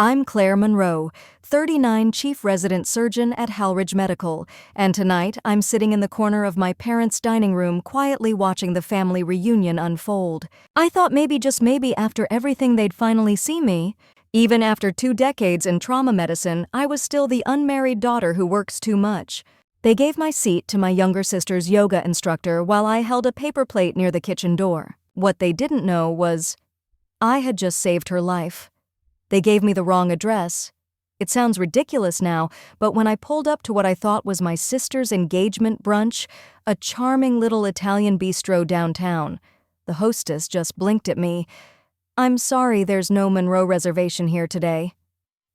I'm Claire Monroe, 39 Chief Resident Surgeon at Halridge Medical, and tonight I'm sitting in the corner of my parents' dining room quietly watching the family reunion unfold. I thought maybe, just maybe, after everything they'd finally see me. Even after 2 decades in trauma medicine, I was still the unmarried daughter who works too much. They gave my seat to my younger sister's yoga instructor while I held a paper plate near the kitchen door. What they didn't know was I had just saved her life. They gave me the wrong address. It sounds ridiculous now, but when I pulled up to what I thought was my sister's engagement brunch, a charming little Italian bistro downtown, the hostess just blinked at me. "I'm sorry, there's no Monroe reservation here today."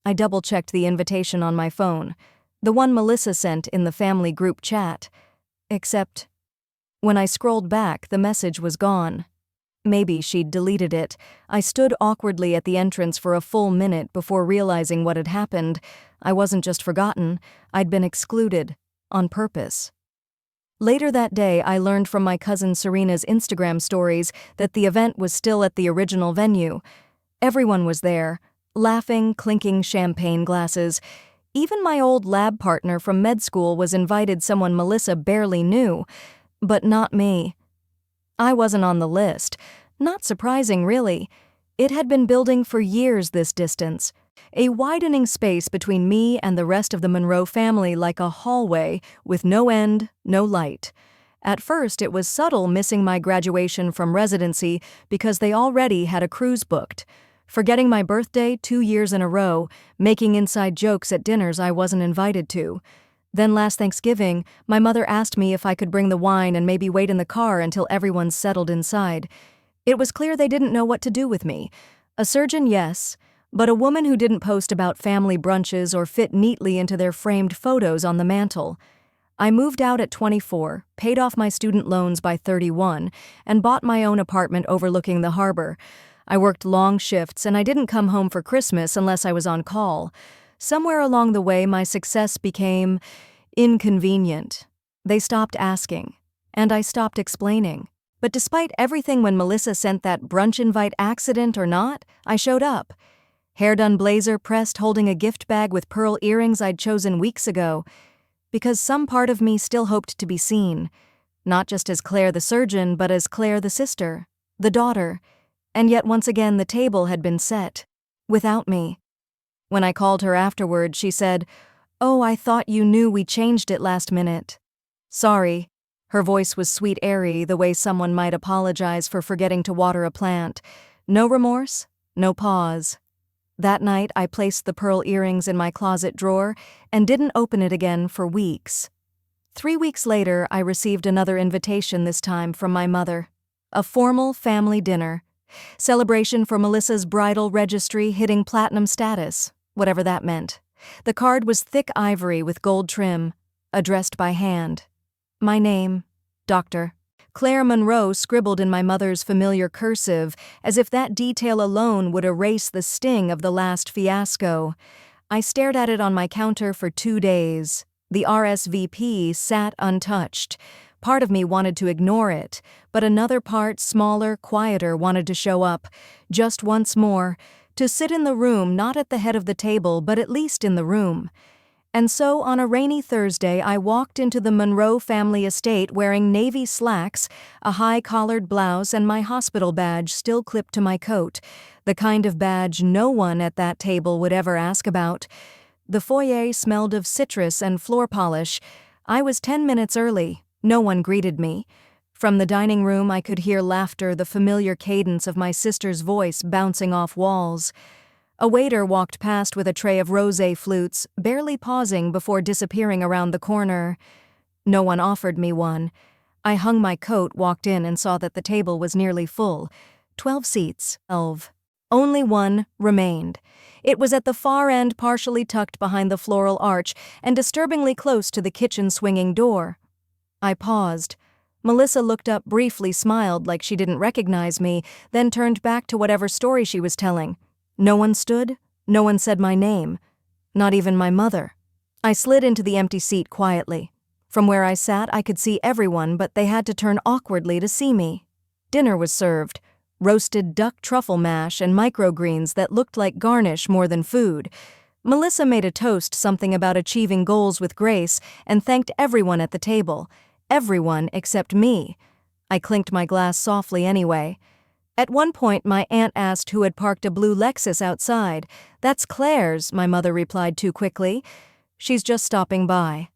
I double-checked the invitation on my phone, the one Melissa sent in the family group chat. Except, when I scrolled back, the message was gone. Maybe she'd deleted it. I stood awkwardly at the entrance for a full minute before realizing what had happened. I wasn't just forgotten, I'd been excluded, on purpose. Later that day, I learned from my cousin Serena's Instagram stories that the event was still at the original venue. Everyone was there, laughing, clinking champagne glasses. Even my old lab partner from med school was invited, someone Melissa barely knew. But not me. I wasn't on the list. Not surprising, really. It had been building for years, this distance. A widening space between me and the rest of the Monroe family, like a hallway with no end, no light. At first, it was subtle, missing my graduation from residency because they already had a cruise booked. Forgetting my birthday 2 years in a row, making inside jokes at dinners I wasn't invited to. Then last Thanksgiving, my mother asked me if I could bring the wine and maybe wait in the car until everyone's settled inside. It was clear they didn't know what to do with me. A surgeon, yes, but a woman who didn't post about family brunches or fit neatly into their framed photos on the mantle. I moved out at 24, paid off my student loans by 31, and bought my own apartment overlooking the harbor. I worked long shifts, and I didn't come home for Christmas unless I was on call. Somewhere along the way, my success became inconvenient. They stopped asking, and I stopped explaining. But despite everything, when Melissa sent that brunch invite, accident or not, I showed up. Hair done, blazer pressed, holding a gift bag with pearl earrings I'd chosen weeks ago. Because some part of me still hoped to be seen. Not just as Claire the surgeon, but as Claire the sister, the daughter. And yet once again the table had been set. Without me. When I called her afterward, she said, "Oh, I thought you knew we changed it last minute." "Sorry." Her voice was sweet, airy, the way someone might apologize for forgetting to water a plant. No remorse, no pause. That night, I placed the pearl earrings in my closet drawer and didn't open it again for weeks. 3 weeks later, I received another invitation, this time from my mother. A formal family dinner. Celebration for Melissa's bridal registry hitting platinum status, whatever that meant. The card was thick ivory with gold trim, addressed by hand. My name, Dr. Claire Monroe, scribbled in my mother's familiar cursive, as if that detail alone would erase the sting of the last fiasco. I stared at it on my counter for 2 days. The RSVP sat untouched. Part of me wanted to ignore it, but another part, smaller, quieter, wanted to show up, just once more, to sit in the room, not at the head of the table, but at least in the room. And so, on a rainy Thursday, I walked into the Monroe family estate wearing navy slacks, a high-collared blouse, and my hospital badge still clipped to my coat, the kind of badge no one at that table would ever ask about. The foyer smelled of citrus and floor polish. I was 10 minutes early. No one greeted me. From the dining room, I could hear laughter, the familiar cadence of my sister's voice bouncing off walls. A waiter walked past with a tray of rosé flutes, barely pausing before disappearing around the corner. No one offered me one. I hung my coat, walked in, and saw that the table was nearly full. 12 seats. 12. Only one remained. It was at the far end, partially tucked behind the floral arch, and disturbingly close to the kitchen swinging door. I paused. Melissa looked up briefly, smiled like she didn't recognize me, then turned back to whatever story she was telling. No one stood, no one said my name, not even my mother. I slid into the empty seat quietly. From where I sat, I could see everyone, but they had to turn awkwardly to see me. Dinner was served. roasted duck truffle mash and microgreens that looked like garnish more than food. Melissa made a toast something about achieving goals with grace and thanked everyone at the table. Everyone except me. I clinked my glass softly anyway. At one point, my aunt asked who had parked a blue Lexus outside. "That's Claire's," my mother replied too quickly. "She's just stopping by."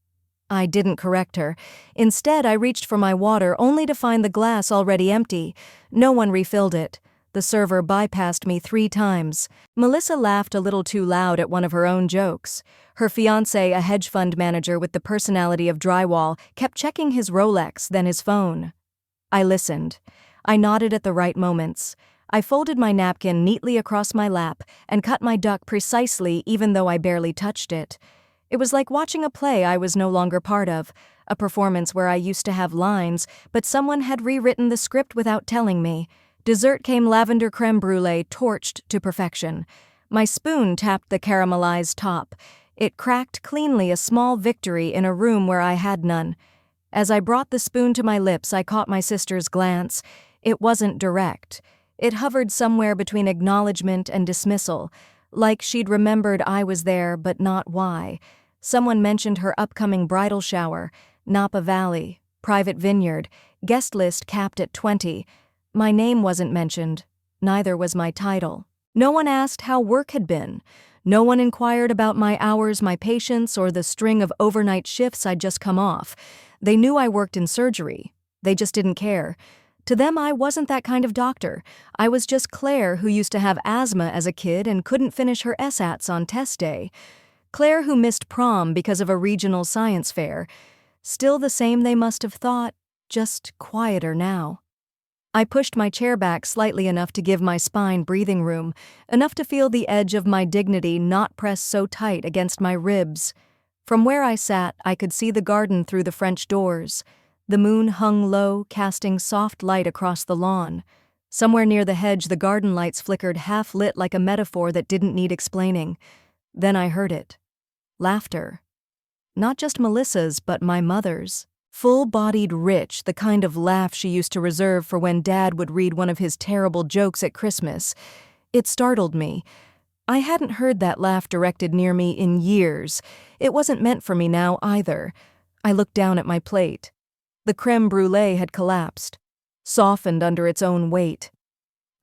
I didn't correct her. Instead, I reached for my water only to find the glass already empty. No one refilled it. The server bypassed me 3 times. Melissa laughed a little too loud at one of her own jokes. Her fiancé, a hedge fund manager with the personality of drywall, kept checking his Rolex, then his phone. I listened. I nodded at the right moments. I folded my napkin neatly across my lap and cut my duck precisely even though I barely touched it. It was like watching a play I was no longer part of, a performance where I used to have lines, but someone had rewritten the script without telling me. Dessert came lavender creme brulee torched to perfection. My spoon tapped the caramelized top. It cracked cleanly, a small victory in a room where I had none. As I brought the spoon to my lips, I caught my sister's glance. It wasn't direct. It hovered somewhere between acknowledgement and dismissal, like she'd remembered I was there but not why. Someone mentioned her upcoming bridal shower, Napa Valley, private vineyard, guest list capped at 20. My name wasn't mentioned, neither was my title. No one asked how work had been. No one inquired about my hours, my patients, or the string of overnight shifts I'd just come off. They knew I worked in surgery. They just didn't care. To them, I wasn't that kind of doctor. I was just Claire, who used to have asthma as a kid and couldn't finish her SATs on test day. Claire, who missed prom because of a regional science fair. Still the same, they must have thought, just quieter now. I pushed my chair back slightly enough to give my spine breathing room, enough to feel the edge of my dignity not press so tight against my ribs. From where I sat, I could see the garden through the French doors. The moon hung low, casting soft light across the lawn. Somewhere near the hedge, the garden lights flickered half-lit like a metaphor that didn't need explaining. Then I heard it. Laughter. Not just Melissa's, but my mother's. Full-bodied, rich, the kind of laugh she used to reserve for when Dad would read one of his terrible jokes at Christmas. It startled me. I hadn't heard that laugh directed near me in years. It wasn't meant for me now either. I looked down at my plate. The creme brulee had collapsed, softened under its own weight.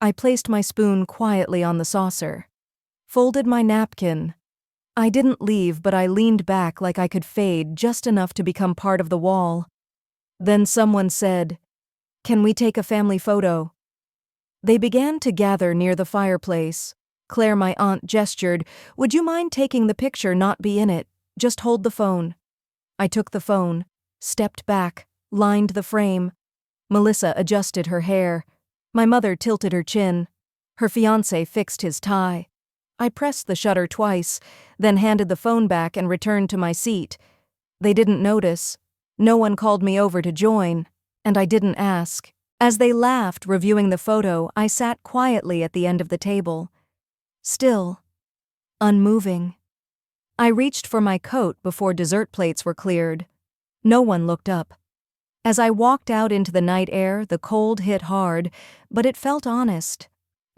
I placed my spoon quietly on the saucer. Folded my napkin. I didn't leave, but I leaned back like I could fade just enough to become part of the wall. Then someone said, "Can we take a family photo?" They began to gather near the fireplace. Claire, my aunt, gestured, "Would you mind taking the picture, not be in it? Just hold the phone." I took the phone, stepped back, lined the frame. Melissa adjusted her hair. My mother tilted her chin. Her fiancé fixed his tie. I pressed the shutter twice, then handed the phone back and returned to my seat. They didn't notice. No one called me over to join, and I didn't ask. As they laughed, reviewing the photo, I sat quietly at the end of the table. Still, unmoving. I reached for my coat before dessert plates were cleared. No one looked up. As I walked out into the night air, the cold hit hard, but it felt honest.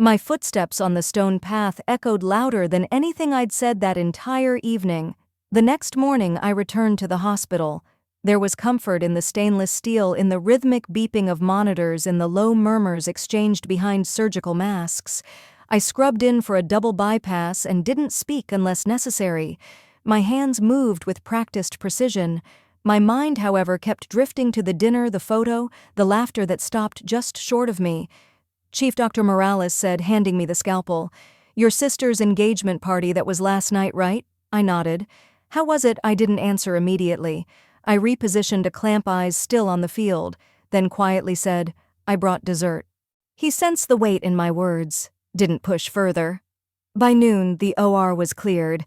My footsteps on the stone path echoed louder than anything I'd said that entire evening. The next morning, I returned to the hospital. There was comfort in the stainless steel, in the rhythmic beeping of monitors, in the low murmurs exchanged behind surgical masks. I scrubbed in for a double bypass and didn't speak unless necessary. My hands moved with practiced precision. My mind, however, kept drifting to the dinner, the photo, the laughter that stopped just short of me. Chief Dr. Morales said, handing me the scalpel, "Your sister's engagement party that was last night, right?" I nodded. "How was it?" I didn't answer immediately. I repositioned a clamp eyes still on the field, then quietly said, "I brought dessert." He sensed the weight in my words, didn't push further. By noon, the OR was cleared.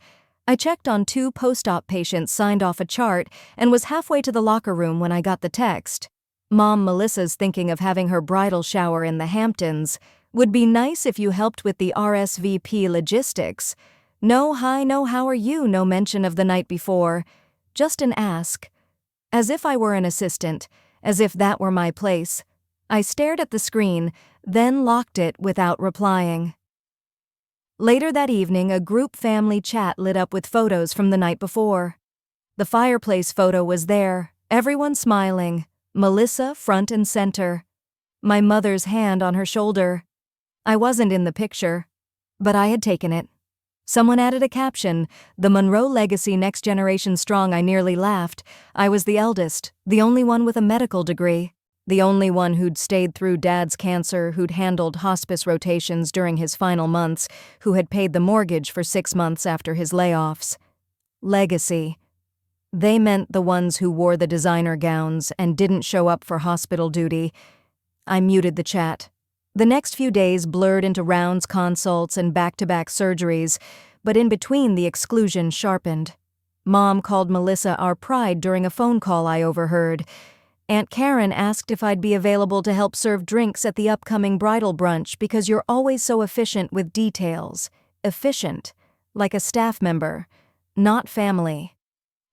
I checked on 2 post-op patients, signed off a chart, and was halfway to the locker room when I got the text. "Mom, Melissa's thinking of having her bridal shower in the Hamptons. Would be nice if you helped with the RSVP logistics. No hi, no how are you, no mention of the night before. Just an ask." As if I were an assistant, as if that were my place. I stared at the screen, then locked it without replying. Later that evening, a group family chat lit up with photos from the night before. The fireplace photo was there, everyone smiling, Melissa front and center, my mother's hand on her shoulder. I wasn't in the picture, but I had taken it. Someone added a caption, "The Monroe legacy, next generation strong." I nearly laughed. I was the eldest, the only one with a medical degree, the only one who'd stayed through Dad's cancer, who'd handled hospice rotations during his final months, who had paid the mortgage for 6 months after his layoffs. Legacy. They meant the ones who wore the designer gowns and didn't show up for hospital duty. I muted the chat. The next few days blurred into rounds, consults, and back-to-back surgeries, but in between the exclusion sharpened. Mom called Melissa our pride during a phone call I overheard. Aunt Karen asked if I'd be available to help serve drinks at the upcoming bridal brunch because you're always so efficient with details. Efficient, like a staff member, not family.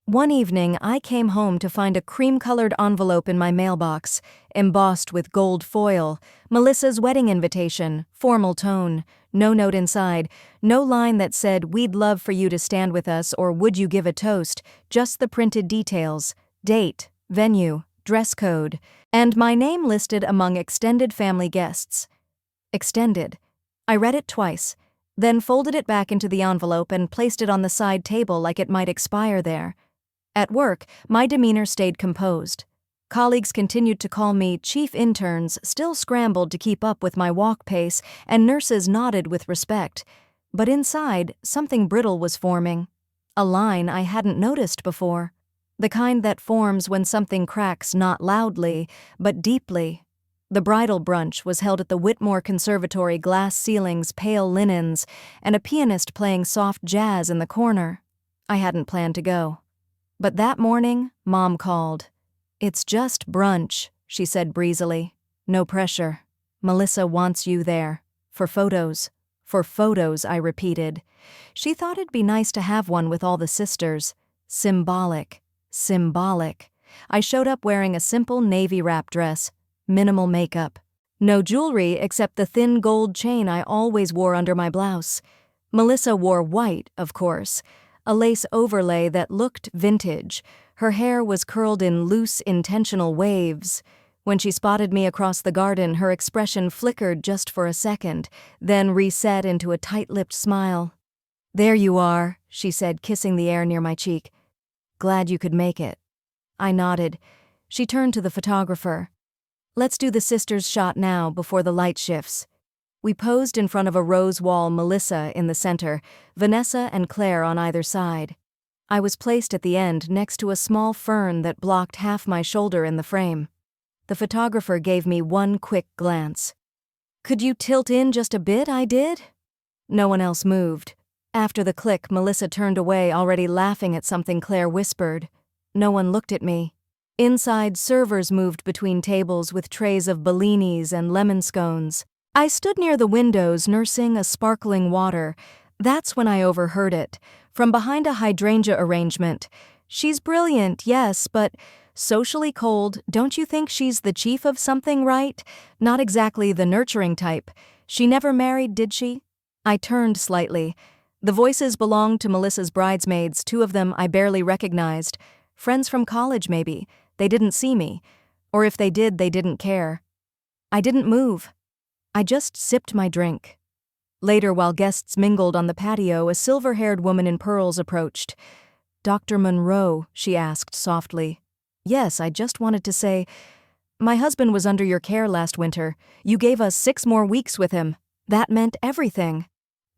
One evening, I came home to find a cream-colored envelope in my mailbox, embossed with gold foil, Melissa's wedding invitation, formal tone, no note inside, no line that said, "We'd love for you to stand with us," or "Would you give a toast," just the printed details, date, venue, dress code, and my name listed among extended family guests. Extended. I read it twice, then folded it back into the envelope and placed it on the side table like it might expire there. At work, my demeanor stayed composed. Colleagues continued to call me chief interns, still scrambled to keep up with my walk pace, and nurses nodded with respect. But inside, something brittle was forming. A line I hadn't noticed before. The kind that forms when something cracks not loudly, but deeply. The bridal brunch was held at the Whitmore Conservatory, glass ceilings, pale linens, and a pianist playing soft jazz in the corner. I hadn't planned to go. But that morning, Mom called. "It's just brunch," she said breezily. "No pressure. Melissa wants you there. For photos." "For photos," I repeated. She thought it'd be nice to have one with all the sisters. Symbolic. Symbolic. I showed up wearing a simple navy wrap dress. Minimal makeup. No jewelry except the thin gold chain I always wore under my blouse. Melissa wore white, of course. A lace overlay that looked vintage. Her hair was curled in loose, intentional waves. When she spotted me across the garden, her expression flickered just for a second, then reset into a tight-lipped smile. "There you are," she said, kissing the air near my cheek. "Glad you could make it." I nodded. She turned to the photographer. "Let's do the sisters' shot now, before the light shifts." We posed in front of a rose wall, Melissa in the center, Vanessa and Claire on either side. I was placed at the end next to a small fern that blocked half my shoulder in the frame. The photographer gave me one quick glance. "Could you tilt in just a bit?" I did. No one else moved. After the click, Melissa turned away, already laughing at something Claire whispered. No one looked at me. Inside, servers moved between tables with trays of bellinis and lemon scones. I stood near the windows, nursing a sparkling water. That's when I overheard it, from behind a hydrangea arrangement. "She's brilliant, yes, but socially cold. Don't you think she's the chief of something, right? Not exactly the nurturing type. She never married, did she?" I turned slightly. The voices belonged to Melissa's bridesmaids, 2 of them I barely recognized. Friends from college, maybe. They didn't see me. Or if they did, they didn't care. I didn't move. I just sipped my drink. Later, while guests mingled on the patio, a silver-haired woman in pearls approached. "Dr. Monroe," she asked softly. "Yes, I just wanted to say, my husband was under your care last winter. You gave us 6 more weeks with him. That meant everything."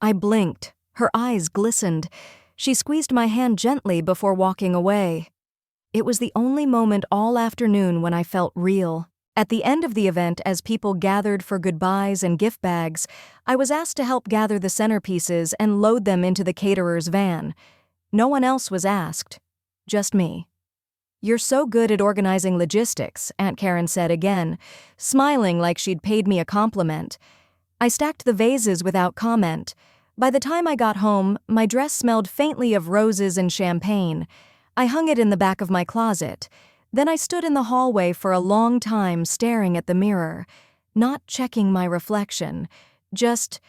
I blinked. Her eyes glistened. She squeezed my hand gently before walking away. It was the only moment all afternoon when I felt real. At the end of the event, as people gathered for goodbyes and gift bags, I was asked to help gather the centerpieces and load them into the caterer's van. No one else was asked. Just me. "You're so good at organizing logistics," Aunt Karen said again, smiling like she'd paid me a compliment. I stacked the vases without comment. By the time I got home, my dress smelled faintly of roses and champagne. I hung it in the back of my closet. Then I stood in the hallway for a long time staring at the mirror. not checking my reflection, just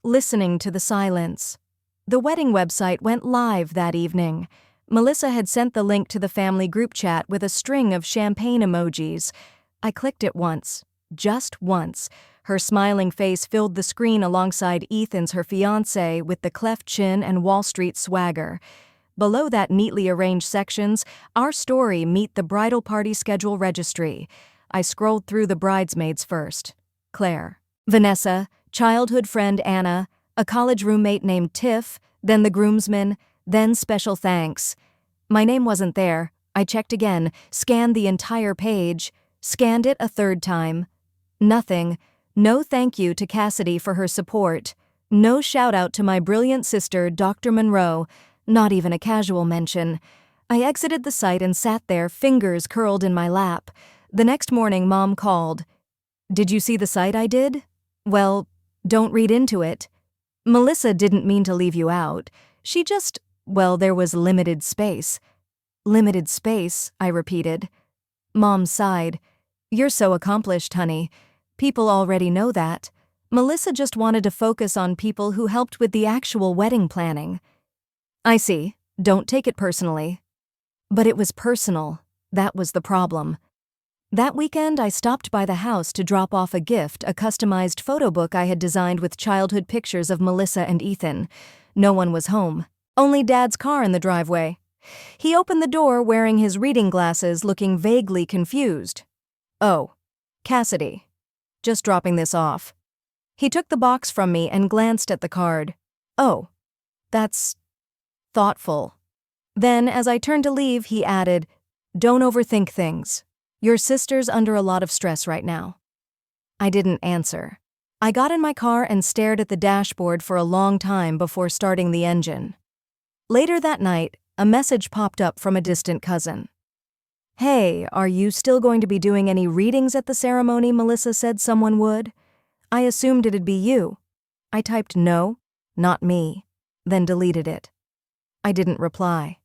listening to the silence. The wedding website went live that evening. Melissa had sent the link to the family group chat with a string of champagne emojis. I clicked it once, just once. Her smiling face filled the screen alongside Ethan's, her fiancé, with the cleft chin and Wall Street swagger. Below that neatly arranged sections, our story meet the bridal party schedule registry. I scrolled through the bridesmaids first. Claire, Vanessa, childhood friend Anna, a college roommate named Tiff, then the groomsmen, then special thanks. My name wasn't there. I checked again, scanned the entire page, scanned it a third time. Nothing. No thank you to Cassidy for her support. No shout out to my brilliant sister, Dr. Monroe. Not even a casual mention. I exited the site and sat there, fingers curled in my lap. The next morning, Mom called. "Did you see the site I did?" "Well, don't read into it. Melissa didn't mean to leave you out. She just, well, there was limited space." "Limited space," I repeated. Mom sighed. "You're so accomplished, honey. People already know that. Melissa just wanted to focus on people who helped with the actual wedding planning." "I see. Don't take it personally." But it was personal. That was the problem. That weekend, I stopped by the house to drop off a gift, a customized photo book I had designed with childhood pictures of Melissa and Ethan. No one was home. Only Dad's car in the driveway. He opened the door wearing his reading glasses, looking vaguely confused. "Oh, Cassidy. Just dropping this off." He took the box from me and glanced at the card. "Oh, that's thoughtful." Then, as I turned to leave, he added, "Don't overthink things. Your sister's under a lot of stress right now." I didn't answer. I got in my car and stared at the dashboard for a long time before starting the engine. Later that night, a message popped up from a distant cousin. "Hey, are you still going to be doing any readings at the ceremony Melissa said someone would? I assumed it'd be you." I typed no, not me, then deleted it. I didn't reply.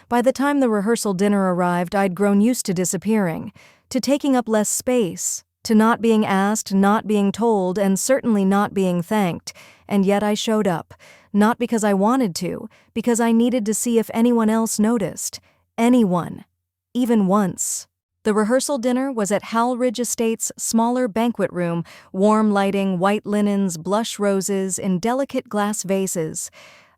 By the time the rehearsal dinner arrived, I'd grown used to disappearing, to taking up less space, to not being asked, not being told, and certainly not being thanked. And yet I showed up, not because I wanted to, because I needed to see if anyone else noticed. Anyone. Even once. The rehearsal dinner was at Hal Ridge Estate's smaller banquet room, warm lighting, white linens, blush roses in delicate glass vases.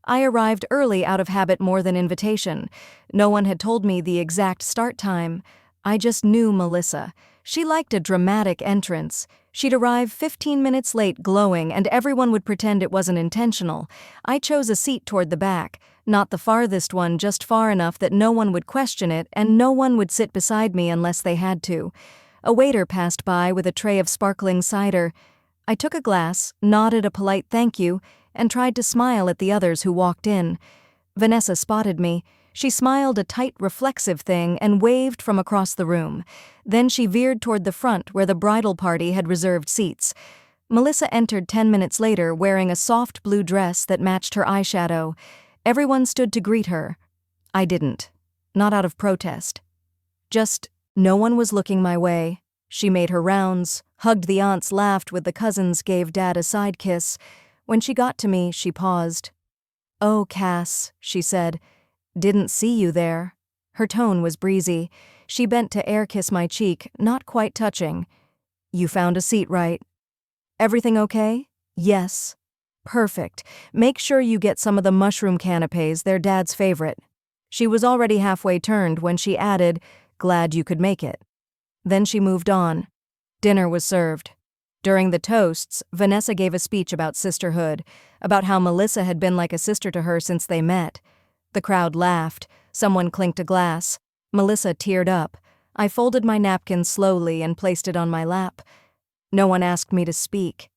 I arrived early out of habit more than invitation. No one had told me the exact start time. I just knew Melissa. She liked a dramatic entrance. She'd arrive 15 minutes late glowing, and everyone would pretend it wasn't intentional. I chose a seat toward the back, not the farthest one, just far enough that no one would question it, and no one would sit beside me unless they had to. A waiter passed by with a tray of sparkling cider. I took a glass, nodded a polite thank you, and tried to smile at the others who walked in. Vanessa spotted me. She smiled a tight, reflexive thing and waved from across the room. Then she veered toward the front where the bridal party had reserved seats. Melissa entered 10 minutes later wearing a soft blue dress that matched her eyeshadow. Everyone stood to greet her. I didn't. Not out of protest. Just, no one was looking my way. She made her rounds, hugged the aunts, laughed with the cousins, gave Dad a side kiss. When she got to me, she paused. "Oh, Cass," she said. "Didn't see you there." Her tone was breezy. She bent to air-kiss my cheek, not quite touching. "You found a seat, right?" "Everything okay?" "Yes." "Perfect. Make sure you get some of the mushroom canapes, they're Dad's favorite." She was already halfway turned when she added, "Glad you could make it." Then she moved on. Dinner was served. During the toasts, Vanessa gave a speech about sisterhood, about how Melissa had been like a sister to her since they met. The crowd laughed. Someone clinked a glass. Melissa teared up. I folded my napkin slowly and placed it on my lap. No one asked me to speak.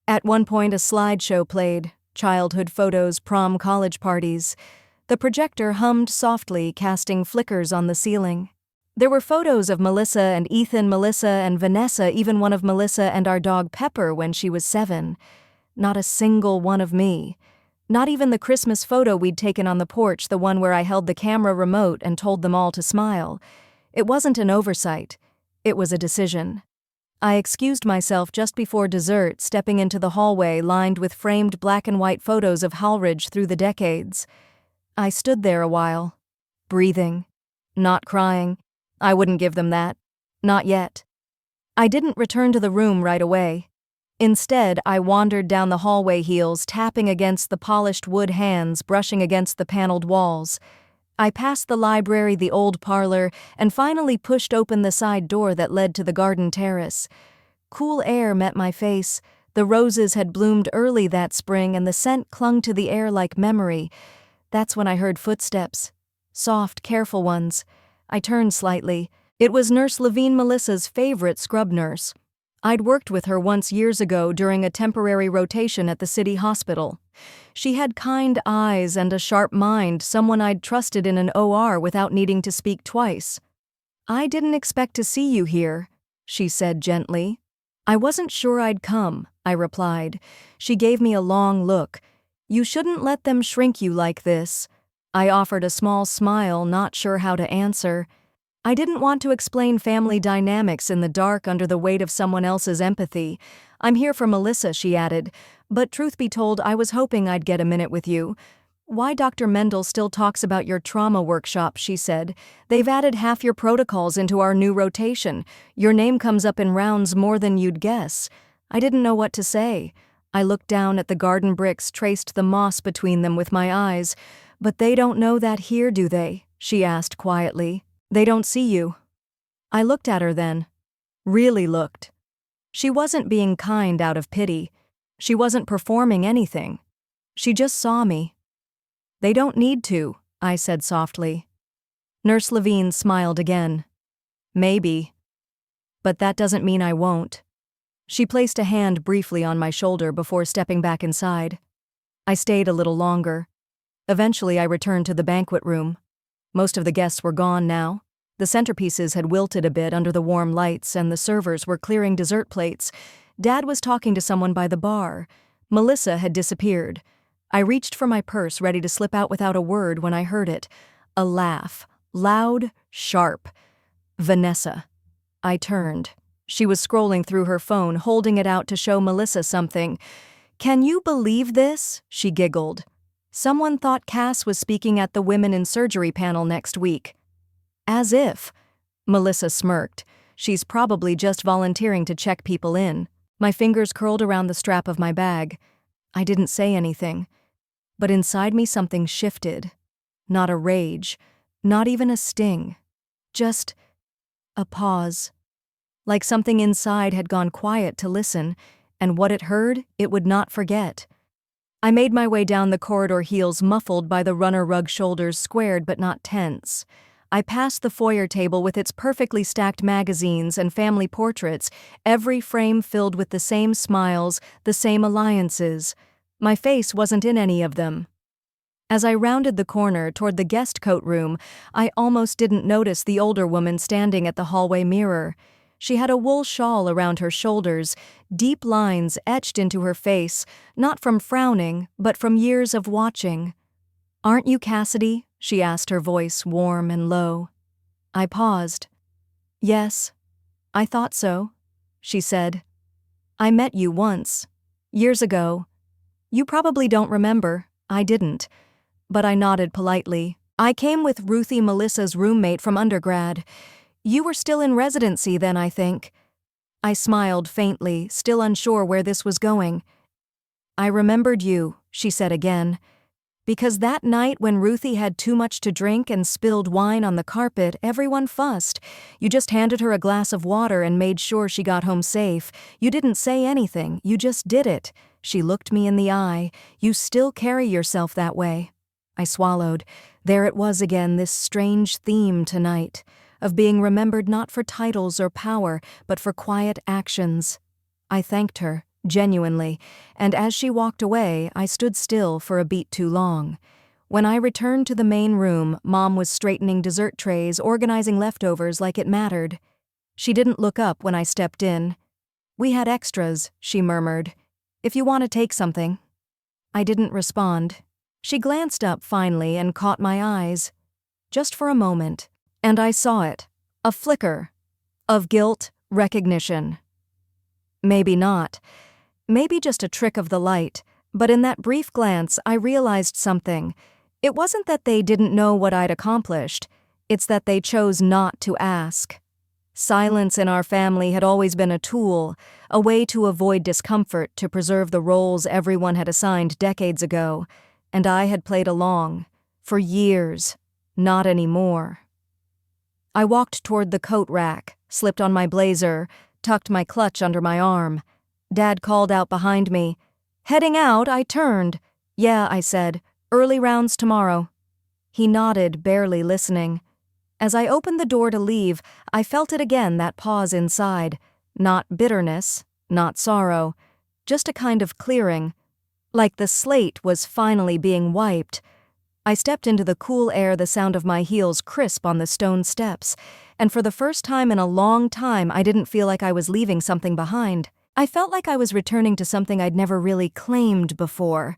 At one point, a slideshow played, childhood photos, prom, college parties. The projector hummed softly, casting flickers on the ceiling. There were photos of Melissa and Ethan, Melissa and Vanessa, even one of Melissa and our dog Pepper when she was 7. Not a single one of me. Not even the Christmas photo we'd taken on the porch, the one where I held the camera remote and told them all to smile. It wasn't an oversight. It was a decision. I excused myself just before dessert, stepping into the hallway lined with framed black and white photos of Halridge through the decades. I stood there a while, breathing, not crying. I wouldn't give them that. Not yet. I didn't return to the room right away. Instead, I wandered down the hallway, heels tapping against the polished wood, hands brushing against the paneled walls. I passed the library, the old parlor, and finally pushed open the side door that led to the garden terrace. Cool air met my face. The roses had bloomed early that spring, and the scent clung to the air like memory. That's when I heard footsteps. Soft, careful ones. I turned slightly. It was Nurse Levine, Melissa's favorite scrub nurse. I'd worked with her once years ago during a temporary rotation at the city hospital. She had kind eyes and a sharp mind, someone I'd trusted in an OR without needing to speak twice. "I didn't expect to see you here," she said gently. "I wasn't sure I'd come," I replied. She gave me a long look. "You shouldn't let them shrink you like this." I offered a small smile, not sure how to answer. I didn't want to explain family dynamics in the dark under the weight of someone else's empathy. "I'm here for Melissa," she added, "but truth be told, I was hoping I'd get a minute with you." "Why Dr. Mendel still talks about your trauma workshop," she said. "They've added half your protocols into our new rotation. Your name comes up in rounds more than you'd guess." I didn't know what to say. I looked down at the garden bricks, traced the moss between them with my eyes. "But they don't know that here, do they?" she asked quietly. "They don't see you." I looked at her then. Really looked. She wasn't being kind out of pity. She wasn't performing anything. She just saw me. "They don't need to," I said softly. Nurse Levine smiled again. "Maybe. But that doesn't mean I won't." She placed a hand briefly on my shoulder before stepping back inside. I stayed a little longer. Eventually, I returned to the banquet room. Most of the guests were gone now. The centerpieces had wilted a bit under the warm lights, and the servers were clearing dessert plates. Dad was talking to someone by the bar. Melissa had disappeared. I reached for my purse, ready to slip out without a word, when I heard it. A laugh. Loud, sharp. Vanessa. I turned. She was scrolling through her phone, holding it out to show Melissa something. "Can you believe this?" she giggled. "Someone thought Cass was speaking at the Women in Surgery panel next week." "As if." Melissa smirked. "She's probably just volunteering to check people in." My fingers curled around the strap of my bag. I didn't say anything. But inside me something shifted. Not a rage. Not even a sting. Just a pause. Like something inside had gone quiet to listen, and what it heard, it would not forget. I made my way down the corridor, heels muffled by the runner rug, shoulders squared but not tense. I passed the foyer table with its perfectly stacked magazines and family portraits, every frame filled with the same smiles, the same alliances. My face wasn't in any of them. As I rounded the corner toward the guest coat room, I almost didn't notice the older woman standing at the hallway mirror. She had a wool shawl around her shoulders, deep lines etched into her face, not from frowning, but from years of watching. "Aren't you Cassidy?" she asked, her voice warm and low. I paused. "Yes, I thought so," she said. "I met you once. Years ago. You probably don't remember. I didn't." But I nodded politely. "I came with Ruthie, Melissa's roommate from undergrad. You were still in residency then, I think." I smiled faintly, still unsure where this was going. "I remembered you," she said again. "Because that night when Ruthie had too much to drink and spilled wine on the carpet, everyone fussed. You just handed her a glass of water and made sure she got home safe. You didn't say anything, you just did it." She looked me in the eye. "You still carry yourself that way." I swallowed. There it was again, this strange theme tonight, of being remembered not for titles or power, but for quiet actions. I thanked her, genuinely, and as she walked away, I stood still for a beat too long. When I returned to the main room, Mom was straightening dessert trays, organizing leftovers like it mattered. She didn't look up when I stepped in. "We had extras," she murmured. "If you want to take something." I didn't respond. She glanced up finally and caught my eyes. Just for a moment. And I saw it. A flicker. Of guilt, recognition. Maybe not. Maybe just a trick of the light. But in that brief glance, I realized something. It wasn't that they didn't know what I'd accomplished. It's that they chose not to ask. Silence in our family had always been a tool, a way to avoid discomfort, to preserve the roles everyone had assigned decades ago. And I had played along. For years. Not anymore. I walked toward the coat rack, slipped on my blazer, tucked my clutch under my arm. Dad called out behind me. Heading out, I turned. Yeah, I said. Early rounds tomorrow. He nodded, barely listening. As I opened the door to leave, I felt it again, that pause inside. Not bitterness, not sorrow, just a kind of clearing. Like the slate was finally being wiped. I stepped into the cool air, the sound of my heels crisp on the stone steps, and for the first time in a long time, I didn't feel like I was leaving something behind. I felt like I was returning to something I'd never really claimed before.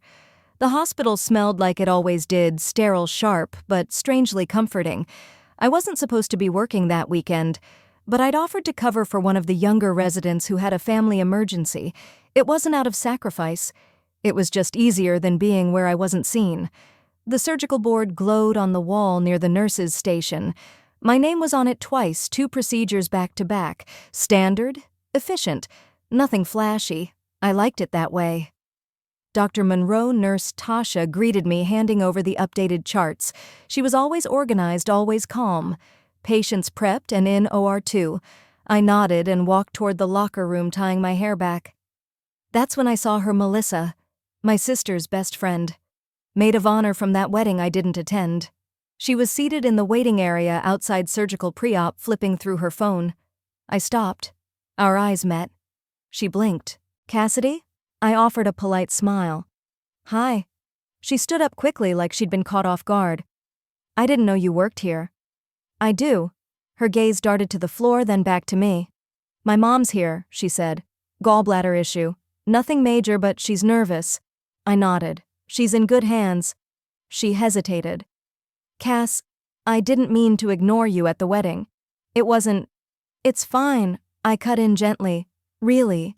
The hospital smelled like it always did, sterile, sharp, but strangely comforting. I wasn't supposed to be working that weekend, but I'd offered to cover for one of the younger residents who had a family emergency. It wasn't out of sacrifice. It was just easier than being where I wasn't seen. The surgical board glowed on the wall near the nurses' station. My name was on it twice, 2 procedures back to back. Standard, efficient, nothing flashy. I liked it that way. Dr. Monroe nurse Tasha greeted me, handing over the updated charts. She was always organized, always calm. Patients prepped and in OR2. I nodded and walked toward the locker room, tying my hair back. That's when I saw her, Melissa, my sister's best friend. Maid of honor from that wedding I didn't attend. She was seated in the waiting area outside surgical pre-op, flipping through her phone. I stopped. Our eyes met. She blinked. Cassidy? I offered a polite smile. Hi. She stood up quickly, like she'd been caught off guard. I didn't know you worked here. I do. Her gaze darted to the floor, then back to me. My mom's here, she said. Gallbladder issue. Nothing major, but she's nervous. I nodded. She's in good hands. She hesitated. Cass, I didn't mean to ignore you at the wedding. It wasn't. It's fine, I cut in gently. Really.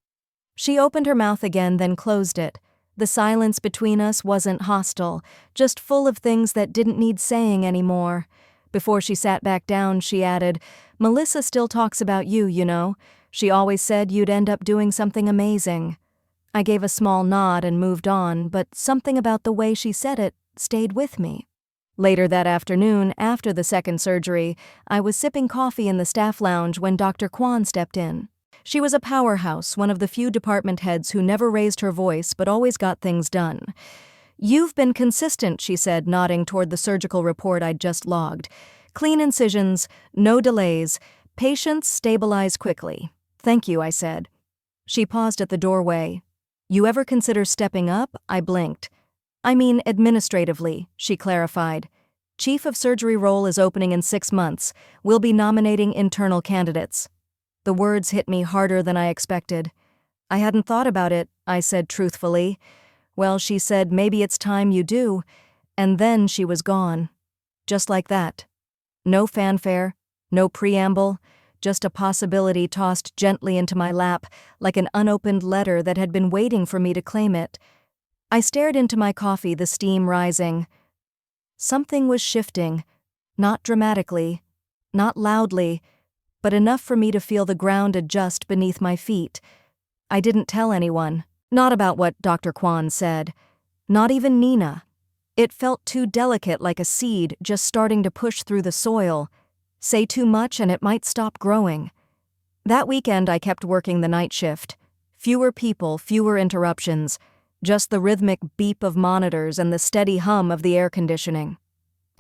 She opened her mouth again, then closed it. The silence between us wasn't hostile, just full of things that didn't need saying anymore. Before she sat back down, she added, Melissa still talks about you, you know. She always said you'd end up doing something amazing. I gave a small nod and moved on, but something about the way she said it stayed with me. Later that afternoon, after the second surgery, I was sipping coffee in the staff lounge when Dr. Kwan stepped in. She was a powerhouse, one of the few department heads who never raised her voice but always got things done. You've been consistent, she said, nodding toward the surgical report I'd just logged. Clean incisions, no delays, patients stabilize quickly. Thank you, I said. She paused at the doorway. You ever consider stepping up? I blinked. I mean administratively, she clarified. Chief of surgery role is opening in 6 months. We'll be nominating internal candidates. The words hit me harder than I expected. I hadn't thought about it, I said truthfully. Well, she said, maybe it's time you do. And then she was gone. Just like that. No fanfare, no preamble, just a possibility tossed gently into my lap, like an unopened letter that had been waiting for me to claim it. I stared into my coffee, the steam rising. Something was shifting, not dramatically, not loudly, but enough for me to feel the ground adjust beneath my feet. I didn't tell anyone, not about what Dr. Kwan said, not even Nina. It felt too delicate, like a seed just starting to push through the soil. Say too much and it might stop growing. That weekend I kept working the night shift. Fewer people, fewer interruptions. Just the rhythmic beep of monitors and the steady hum of the air conditioning.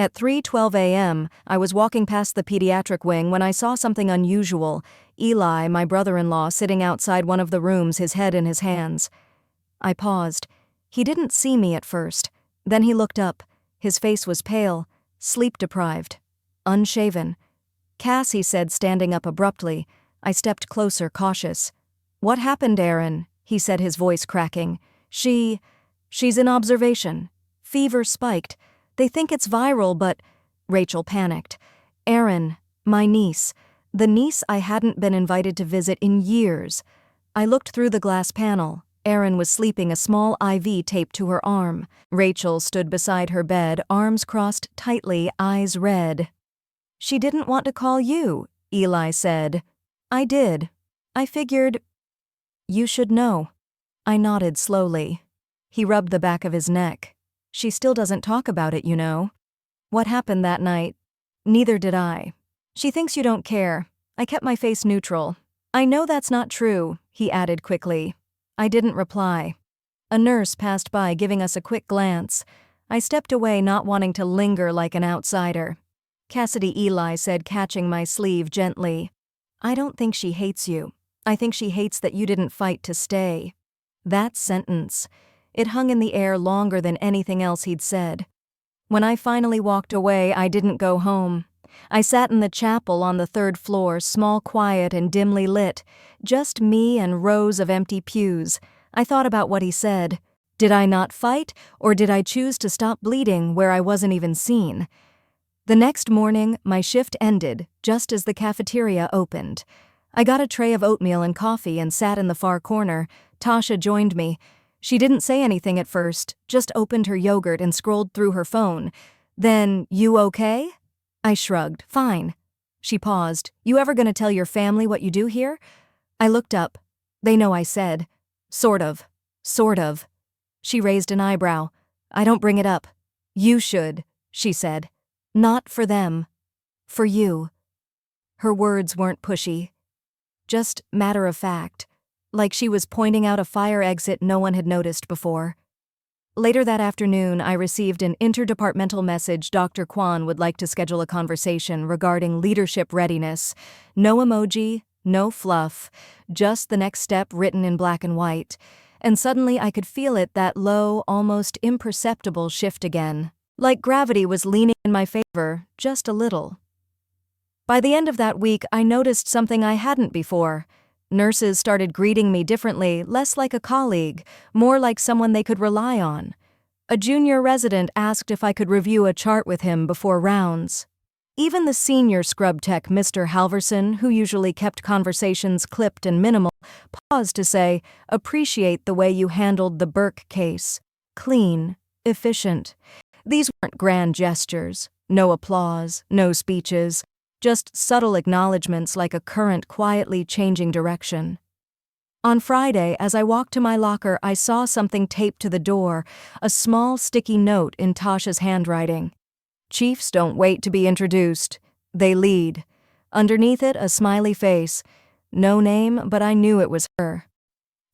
At 3:12 a.m., I was walking past the pediatric wing when I saw something unusual. Eli, my brother-in-law, sitting outside one of the rooms, his head in his hands. I paused. He didn't see me at first. Then he looked up. His face was pale, sleep-deprived, unshaven. Cass, he said, standing up abruptly. I stepped closer, cautious. What happened, Aaron? He said, his voice cracking. She's in observation. Fever spiked. They think it's viral, but... Rachel panicked. Aaron, my niece. The niece I hadn't been invited to visit in years. I looked through the glass panel. Erin was sleeping, a small IV taped to her arm. Rachel stood beside her bed, arms crossed tightly, eyes red. "She didn't want to call you," Eli said. "I did. I figured you should know." I nodded slowly. He rubbed the back of his neck. "She still doesn't talk about it, you know." "What happened that night?" "Neither did I. She thinks you don't care." I kept my face neutral. "I know that's not true," he added quickly. I didn't reply. A nurse passed by, giving us a quick glance. I stepped away, not wanting to linger like an outsider. "Cassidy," Eli said, catching my sleeve gently. "I don't think she hates you. I think she hates that you didn't fight to stay." That sentence. It hung in the air longer than anything else he'd said. When I finally walked away, I didn't go home. I sat in the chapel on the 3rd floor, small, quiet, and dimly lit. Just me and rows of empty pews. I thought about what he said. Did I not fight, or did I choose to stop bleeding where I wasn't even seen? The next morning, my shift ended, just as the cafeteria opened. I got a tray of oatmeal and coffee and sat in the far corner. Tasha joined me. She didn't say anything at first, just opened her yogurt and scrolled through her phone. Then, "You okay?" I shrugged. "Fine." She paused. "You ever gonna tell your family what you do here?" I looked up. "They know," I said. Sort of. She raised an eyebrow. "I don't bring it up." "You should," she said. "Not for them. For you." Her words weren't pushy. Just matter of fact. Like she was pointing out a fire exit no one had noticed before. Later that afternoon, I received an interdepartmental message. Dr. Kwan would like to schedule a conversation regarding leadership readiness. No emoji, no fluff, just the next step written in black and white. And suddenly I could feel it, that low, almost imperceptible shift again. Like gravity was leaning in my favor, just a little. By the end of that week, I noticed something I hadn't before. Nurses started greeting me differently, less like a colleague, more like someone they could rely on. A junior resident asked if I could review a chart with him before rounds. Even the senior scrub tech, Mr. Halverson, who usually kept conversations clipped and minimal, paused to say, "Appreciate the way you handled the Burke case. Clean, efficient." These weren't grand gestures, no applause, no speeches. Just subtle acknowledgments, like a current quietly changing direction. On Friday, as I walked to my locker, I saw something taped to the door, a small sticky note in Tasha's handwriting. "Chiefs don't wait to be introduced. They lead." Underneath it, a smiley face. No name, but I knew it was her.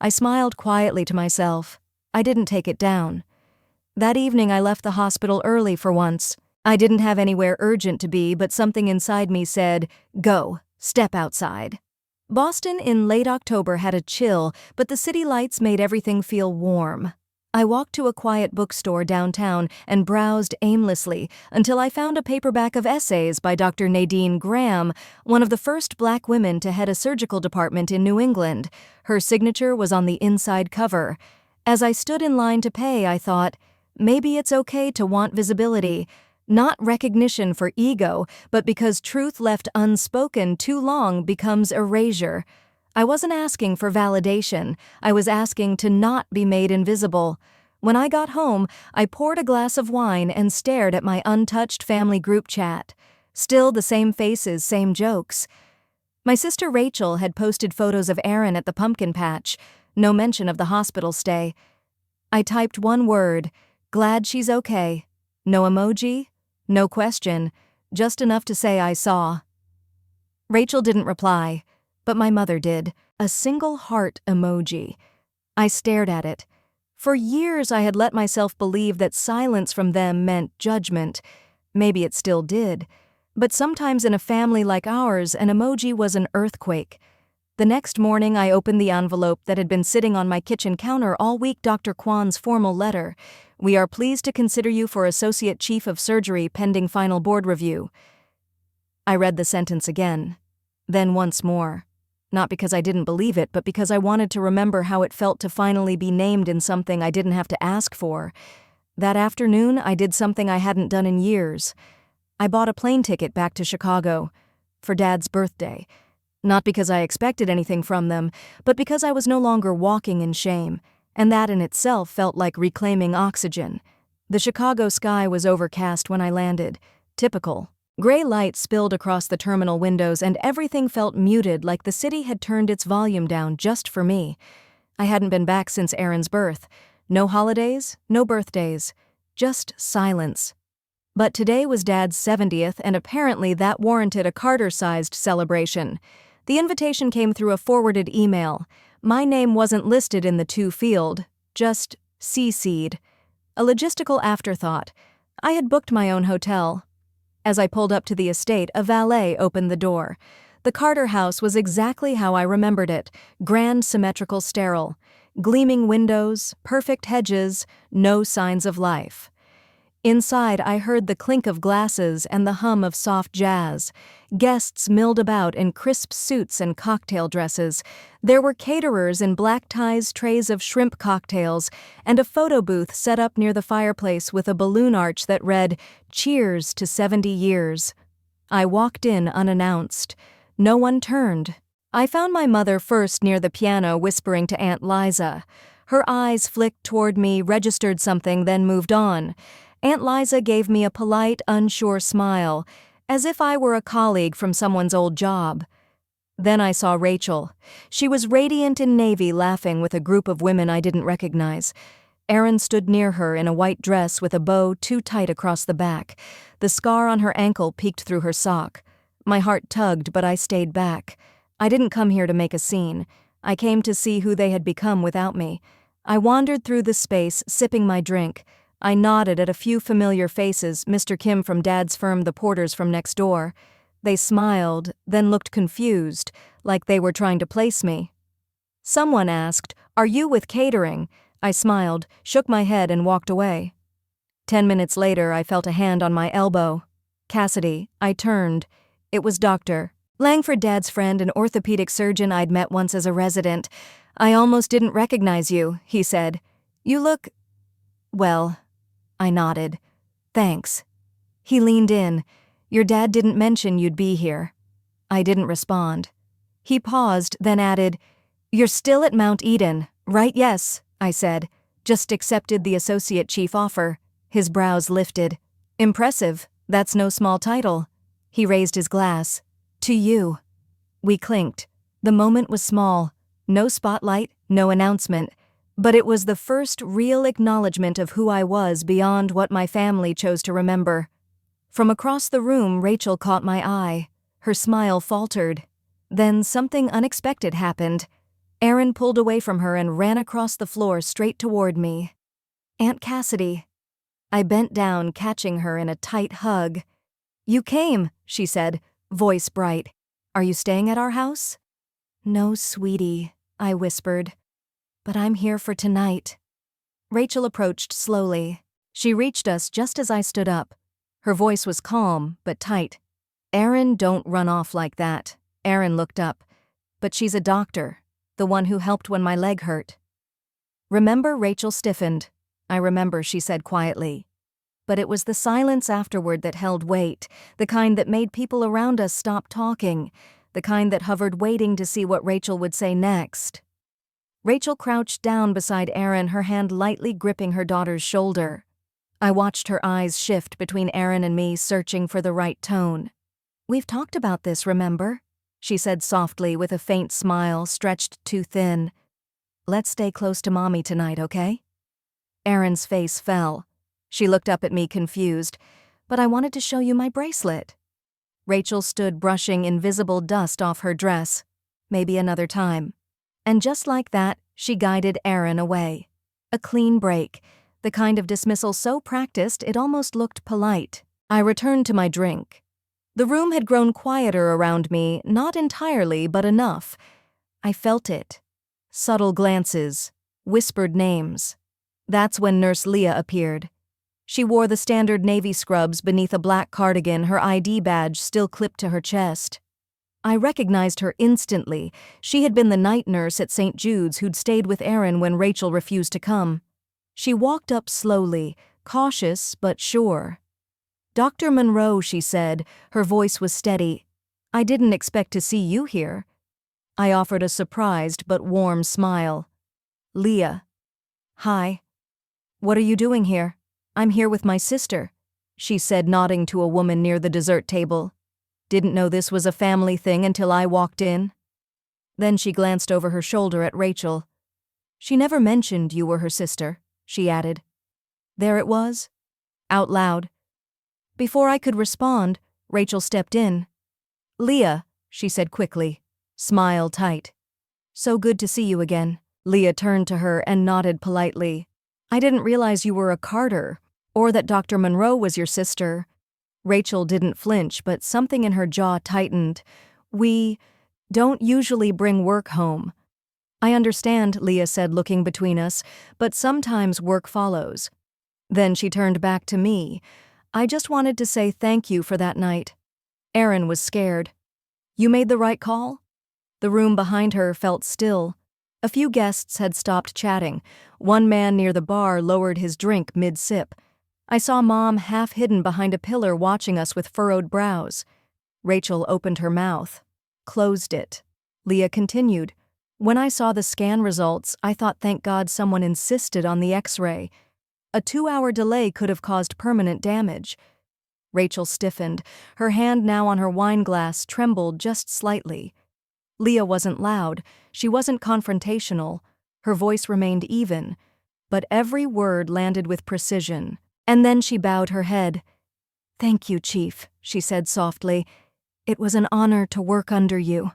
I smiled quietly to myself. I didn't take it down. That evening, I left the hospital early for once. I didn't have anywhere urgent to be, but something inside me said, "Go, step outside." Boston in late October had a chill, but the city lights made everything feel warm. I walked to a quiet bookstore downtown and browsed aimlessly until I found a paperback of essays by Dr. Nadine Graham, one of the first Black women to head a surgical department in New England. Her signature was on the inside cover. As I stood in line to pay, I thought, maybe it's okay to want visibility. Not recognition for ego, but because truth left unspoken too long becomes erasure. I wasn't asking for validation. I was asking to not be made invisible. When I got home, I poured a glass of wine and stared at my untouched family group chat. Still the same faces, same jokes. My sister Rachel had posted photos of Erin at the pumpkin patch. No mention of the hospital stay. I typed one word, "Glad she's okay." No emoji. No question, just enough to say I saw. Rachel didn't reply, but my mother did. A single heart emoji. I stared at it. For years I had let myself believe that silence from them meant judgment. Maybe it still did. But sometimes in a family like ours, an emoji was an earthquake. The next morning I opened the envelope that had been sitting on my kitchen counter all week, Dr. Kwan's formal letter. "We are pleased to consider you for Associate Chief of Surgery pending final board review." I read the sentence again, then once more. Not because I didn't believe it, but because I wanted to remember how it felt to finally be named in something I didn't have to ask for. That afternoon, I did something I hadn't done in years. I bought a plane ticket back to Chicago for Dad's birthday. Not because I expected anything from them, but because I was no longer walking in shame, and that in itself felt like reclaiming oxygen. The Chicago sky was overcast when I landed. Typical. Gray light spilled across the terminal windows and everything felt muted, like the city had turned its volume down just for me. I hadn't been back since Aaron's birth. No holidays, no birthdays. Just silence. But today was Dad's 70th, and apparently that warranted a Carter-sized celebration. The invitation came through a forwarded email. My name wasn't listed in the to field, just CC'd. A logistical afterthought. I had booked my own hotel. As I pulled up to the estate, a valet opened the door. The Carter house was exactly how I remembered it, grand, symmetrical, sterile. Gleaming windows, perfect hedges, no signs of life. Inside, I heard the clink of glasses and the hum of soft jazz. Guests milled about in crisp suits and cocktail dresses. There were caterers in black ties, trays of shrimp cocktails, and a photo booth set up near the fireplace with a balloon arch that read, "Cheers to 70 years." I walked in unannounced. No one turned. I found my mother first near the piano, whispering to Aunt Liza. Her eyes flicked toward me, registered something, then moved on. Aunt Liza gave me a polite, unsure smile, as if I were a colleague from someone's old job. Then I saw Rachel. She was radiant in navy, laughing with a group of women I didn't recognize. Aaron stood near her in a white dress with a bow too tight across the back. The scar on her ankle peeked through her sock. My heart tugged, but I stayed back. I didn't come here to make a scene. I came to see who they had become without me. I wandered through the space, sipping my drink. I nodded at a few familiar faces, Mr. Kim from Dad's firm, the Porters from next door. They smiled, then looked confused, like they were trying to place me. Someone asked, "Are you with catering?" I smiled, shook my head, and walked away. 10 minutes later, I felt a hand on my elbow. Cassidy. I turned. It was Dr. Langford, Dad's friend, an orthopedic surgeon I'd met once as a resident. "I almost didn't recognize you," he said. "You look... well..." I nodded. "Thanks." He leaned in. "Your dad didn't mention you'd be here." I didn't respond. He paused, then added, "You're still at Mount Eden, right?" "Yes," I said. "Just accepted the associate chief offer." His brows lifted. "Impressive. That's no small title." He raised his glass. "To you." We clinked. The moment was small. No spotlight, no announcement. But it was the first real acknowledgement of who I was beyond what my family chose to remember. From across the room, Rachel caught my eye. Her smile faltered. Then something unexpected happened. Aaron pulled away from her and ran across the floor straight toward me. "Aunt Cassidy." I bent down, catching her in a tight hug. "You came," she said, voice bright. "Are you staying at our house?" "No, sweetie," I whispered. "But I'm here for tonight." Rachel approached slowly. She reached us just as I stood up. Her voice was calm, but tight. "Aaron, don't run off like that." Aaron looked up. "But she's a doctor, the one who helped when my leg hurt." "Remember?" Rachel stiffened. "I remember," she said quietly. But it was the silence afterward that held weight, the kind that made people around us stop talking, the kind that hovered waiting to see what Rachel would say next. Rachel crouched down beside Aaron, her hand lightly gripping her daughter's shoulder. I watched her eyes shift between Aaron and me, searching for the right tone. "We've talked about this, remember?" she said softly with a faint smile stretched too thin. "Let's stay close to Mommy tonight, okay?" Aaron's face fell. She looked up at me confused. "But I wanted to show you my bracelet." Rachel stood brushing invisible dust off her dress. "Maybe another time." And just like that, she guided Aaron away. A clean break, the kind of dismissal so practiced it almost looked polite. I returned to my drink. The room had grown quieter around me, not entirely, but enough. I felt it. Subtle glances, whispered names. That's when Nurse Leah appeared. She wore the standard navy scrubs beneath a black cardigan, her ID badge still clipped to her chest. I recognized her instantly. She had been the night nurse at St. Jude's who'd stayed with Aaron when Rachel refused to come. She walked up slowly, cautious but sure. "Dr. Monroe," she said. Her voice was steady. "I didn't expect to see you here. I offered a surprised but warm smile. Leah. Hi. What are you doing here? I'm here with my sister, she said, nodding to a woman near the dessert table. Didn't know this was a family thing until I walked in. Then she glanced over her shoulder at Rachel. She never mentioned you were her sister, she added. There it was, out loud. Before I could respond, Rachel stepped in. Leah, she said quickly, smile tight. So good to see you again. Leah turned to her and nodded politely. I didn't realize you were a Carter, or that Dr. Monroe was your sister. Rachel didn't flinch, but something in her jaw tightened. We don't usually bring work home. I understand, Leah said, looking between us, but sometimes work follows. Then she turned back to me. I just wanted to say thank you for that night. Aaron was scared. You made the right call? The room behind her felt still. A few guests had stopped chatting. One man near the bar lowered his drink mid-sip. I saw Mom half hidden behind a pillar watching us with furrowed brows. Rachel opened her mouth, closed it. Leah continued. When I saw the scan results, I thought thank God someone insisted on the X-ray. A 2-hour delay could have caused permanent damage. Rachel stiffened. Her hand, now on her wine glass, trembled just slightly. Leah wasn't loud. She wasn't confrontational. Her voice remained even, but every word landed with precision. And then she bowed her head. Thank you, Chief, she said softly. It was an honor to work under you.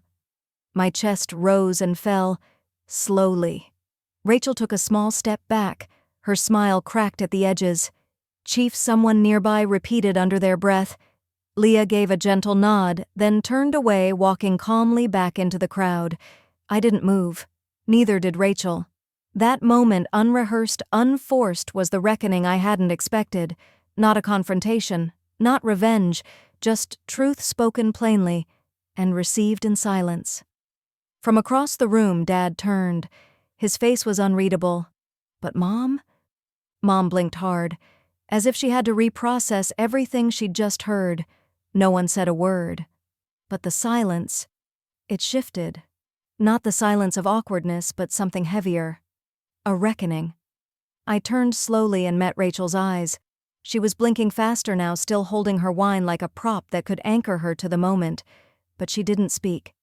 My chest rose and fell, slowly. Rachel took a small step back. Her smile cracked at the edges. Chief, someone nearby repeated under their breath. Leah gave a gentle nod, then turned away, walking calmly back into the crowd. I didn't move. Neither did Rachel. That moment, unrehearsed, unforced, was the reckoning I hadn't expected. Not a confrontation, not revenge, just truth spoken plainly, and received in silence. From across the room, Dad turned. His face was unreadable. But Mom? Mom blinked hard, as if she had to reprocess everything she'd just heard. No one said a word. But the silence, it shifted. Not the silence of awkwardness, but something heavier. A reckoning. I turned slowly and met Rachel's eyes. She was blinking faster now, still holding her wine like a prop that could anchor her to the moment. But she didn't speak.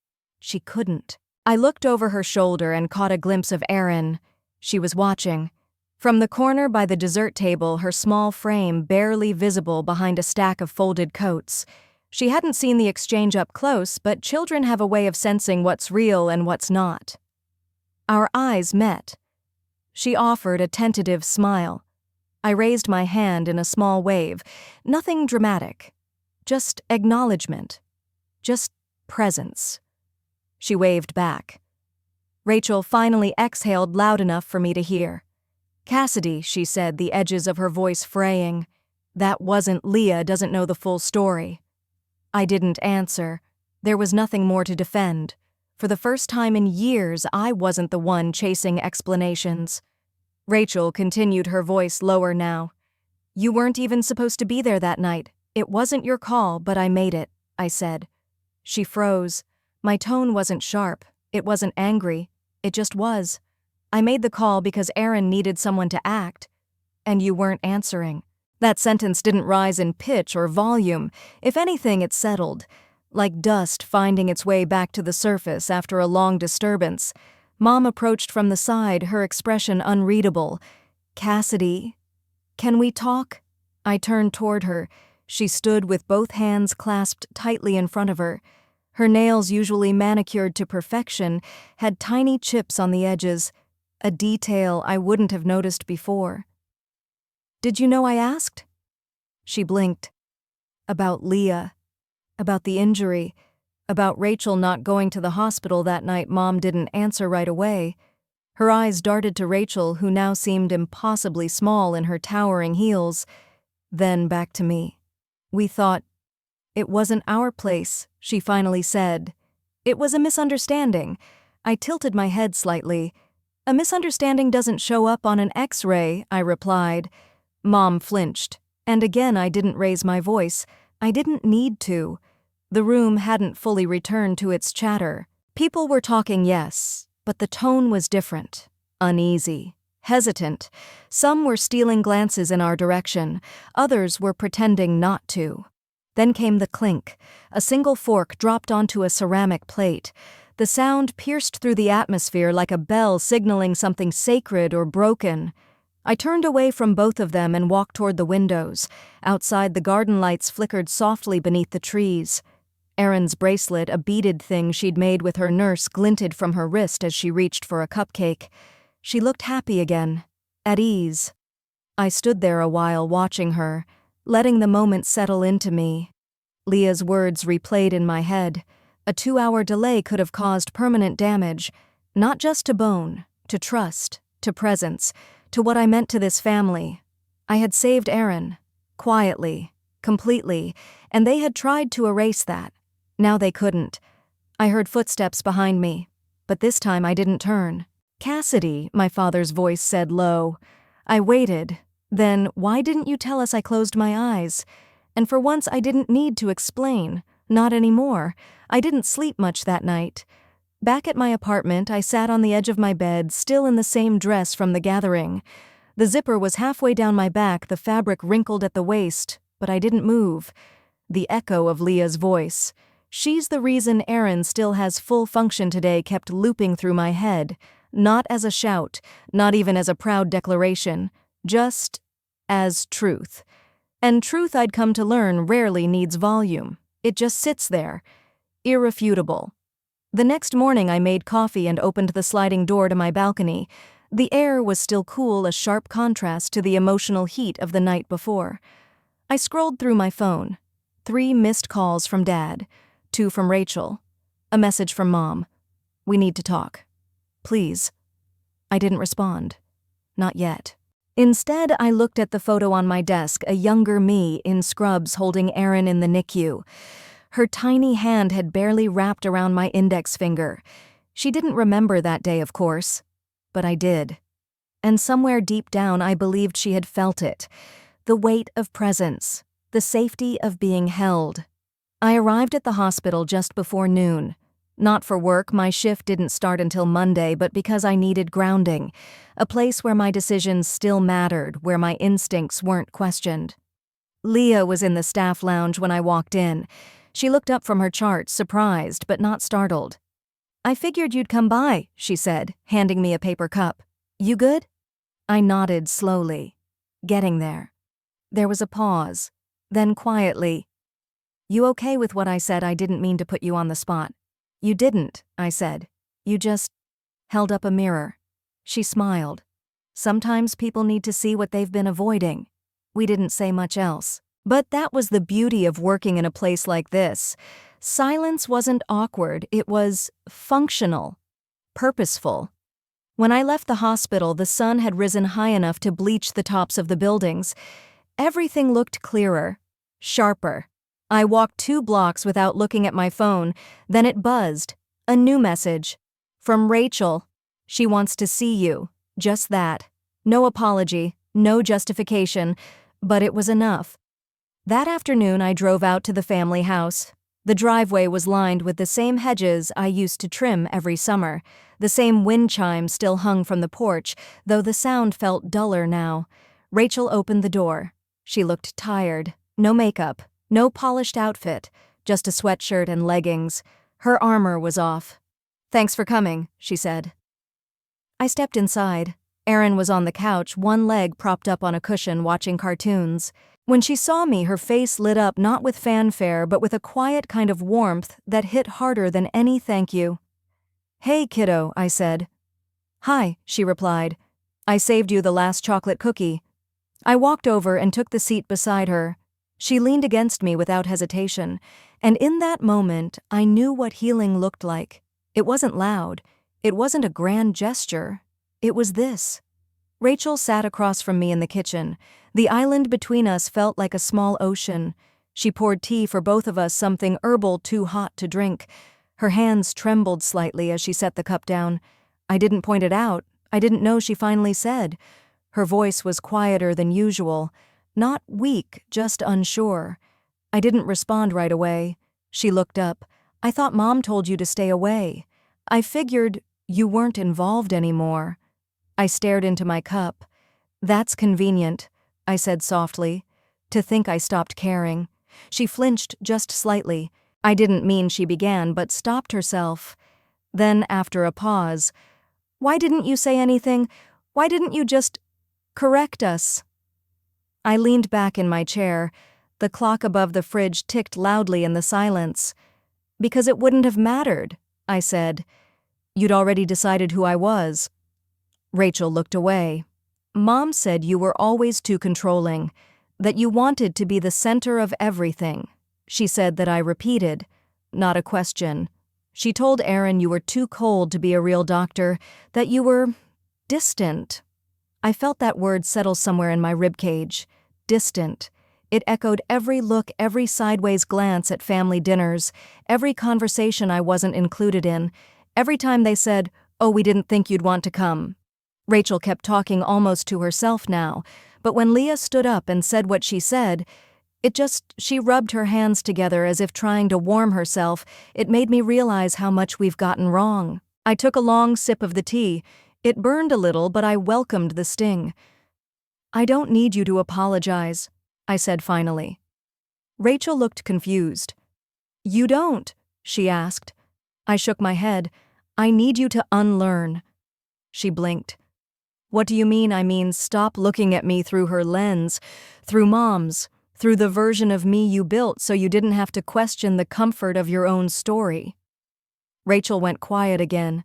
She couldn't. I looked over her shoulder and caught a glimpse of Erin. She was watching. From the corner by the dessert table, her small frame barely visible behind a stack of folded coats. She hadn't seen the exchange up close, but children have a way of sensing what's real and what's not. Our eyes met. She offered a tentative smile. I raised my hand in a small wave. Nothing dramatic. Just acknowledgement. Just presence. She waved back. Rachel finally exhaled loud enough for me to hear. Cassidy, she said, the edges of her voice fraying. That wasn't Leah, doesn't know the full story. I didn't answer. There was nothing more to defend. For the first time in years, I wasn't the one chasing explanations. Rachel continued, her voice lower now. You weren't even supposed to be there that night. It wasn't your call, but I made it, I said. She froze. My tone wasn't sharp. It wasn't angry. It just was. I made the call because Aaron needed someone to act. And you weren't answering. That sentence didn't rise in pitch or volume. If anything, it settled, like dust finding its way back to the surface after a long disturbance. Mom approached from the side, her expression unreadable. Cassidy, can we talk? I turned toward her. She stood with both hands clasped tightly in front of her. Her nails, usually manicured to perfection, had tiny chips on the edges, a detail I wouldn't have noticed before. Did you know I asked? She blinked. About Leah. About the injury. About Rachel not going to the hospital that night. Mom didn't answer right away. Her eyes darted to Rachel, who now seemed impossibly small in her towering heels. Then back to me. We thought, it wasn't our place, she finally said. It was a misunderstanding. I tilted my head slightly. A misunderstanding doesn't show up on an X-ray, I replied. Mom flinched. And again I didn't raise my voice. I didn't need to. The room hadn't fully returned to its chatter. People were talking, yes, but the tone was different. Uneasy, hesitant. Some were stealing glances in our direction, others were pretending not to. Then came the clink. A single fork dropped onto a ceramic plate. The sound pierced through the atmosphere like a bell signaling something sacred or broken. I turned away from both of them and walked toward the windows. Outside, the garden lights flickered softly beneath the trees. Erin's bracelet, a beaded thing she'd made with her nurse, glinted from her wrist as she reached for a cupcake. She looked happy again, at ease. I stood there a while watching her, letting the moment settle into me. Leah's words replayed in my head. A 2-hour delay could have caused permanent damage, not just to Bone, to trust, to presence, to what I meant to this family. I had saved Erin, quietly, completely, and they had tried to erase that. Now they couldn't. I heard footsteps behind me, but this time I didn't turn. "Cassidy," my father's voice said low. I waited. Then, "Why didn't you tell us?" I closed my eyes. And for once I didn't need to explain. Not anymore. I didn't sleep much that night. Back at my apartment, I sat on the edge of my bed, still in the same dress from the gathering. The zipper was halfway down my back, the fabric wrinkled at the waist, but I didn't move. The echo of Leah's voice. "She's the reason Erin still has full function today," kept looping through my head. Not as a shout, not even as a proud declaration, just as truth. And truth, I'd come to learn, rarely needs volume. It just sits there, irrefutable. The next morning I made coffee and opened the sliding door to my balcony. The air was still cool, a sharp contrast to the emotional heat of the night before. I scrolled through my phone. 3 missed calls from Dad, 2 from Rachel, a message from Mom. "We need to talk. Please." I didn't respond. Not yet. Instead, I looked at the photo on my desk, a younger me in scrubs holding Erin in the NICU. Her tiny hand had barely wrapped around my index finger. She didn't remember that day, of course, but I did. And somewhere deep down, I believed she had felt it. The weight of presence, the safety of being held. I arrived at the hospital just before noon. Not for work, my shift didn't start until Monday, but because I needed grounding, a place where my decisions still mattered, where my instincts weren't questioned. Leah was in the staff lounge when I walked in. She looked up from her chart, surprised but not startled. "I figured you'd come by," she said, handing me a paper cup. "You good?" I nodded slowly. Getting there. There was a pause. Then quietly, "You okay with what I said? I didn't mean to put you on the spot." "You didn't," I said. "You just..." Held up a mirror. She smiled. "Sometimes people need to see what they've been avoiding." We didn't say much else. But that was the beauty of working in a place like this. Silence wasn't awkward, it was functional, purposeful. When I left the hospital, the sun had risen high enough to bleach the tops of the buildings. Everything looked clearer, sharper. I walked 2 blocks without looking at my phone, then it buzzed. A new message. From Rachel. "She wants to see you." Just that. No apology, no justification, but it was enough. That afternoon I drove out to the family house. The driveway was lined with the same hedges I used to trim every summer. The same wind chime still hung from the porch, though the sound felt duller now. Rachel opened the door. She looked tired. No makeup. No polished outfit, just a sweatshirt and leggings. Her armor was off. "Thanks for coming," she said. I stepped inside. Erin was on the couch, one leg propped up on a cushion, watching cartoons. When she saw me, her face lit up not with fanfare, but with a quiet kind of warmth that hit harder than any thank you. "Hey, kiddo," I said. "Hi," she replied. "I saved you the last chocolate cookie." I walked over and took the seat beside her. She leaned against me without hesitation, and in that moment, I knew what healing looked like. It wasn't loud. It wasn't a grand gesture. It was this. Rachel sat across from me in the kitchen. The island between us felt like a small ocean. She poured tea for both of us, something herbal too hot to drink. Her hands trembled slightly as she set the cup down. I didn't point it out. I didn't know she finally said. Her voice was quieter than usual. Not weak, just unsure. I didn't respond right away. She looked up. "I thought Mom told you to stay away." I figured you weren't involved anymore. I stared into my cup. That's convenient, I said softly. To think I stopped caring. She flinched just slightly. I didn't mean she began, but stopped herself. Then, after a pause, "Why didn't you say anything? Why didn't you just correct us?" I leaned back in my chair. The clock above the fridge ticked loudly in the silence. "Because it wouldn't have mattered," I said. "You'd already decided who I was." Rachel looked away. "Mom said you were always too controlling, that you wanted to be the center of everything." She said that I repeated, not a question. She told Aaron you were too cold to be a real doctor, that you were distant. I felt that word settle somewhere in my ribcage. Distant. It echoed every look, every sideways glance at family dinners, every conversation I wasn't included in, every time they said, "Oh, we didn't think you'd want to come." Rachel kept talking almost to herself now, but when Leah stood up and said what she said, she rubbed her hands together as if trying to warm herself. It made me realize how much we've gotten wrong. I took a long sip of the tea. It burned a little, but I welcomed the sting. "I don't need you to apologize," I said finally. Rachel looked confused. "You don't?" she asked. I shook my head. "I need you to unlearn." She blinked. "What do you mean?" "I mean, stop looking at me through her lens, through Mom's, through the version of me you built so you didn't have to question the comfort of your own story." Rachel went quiet again.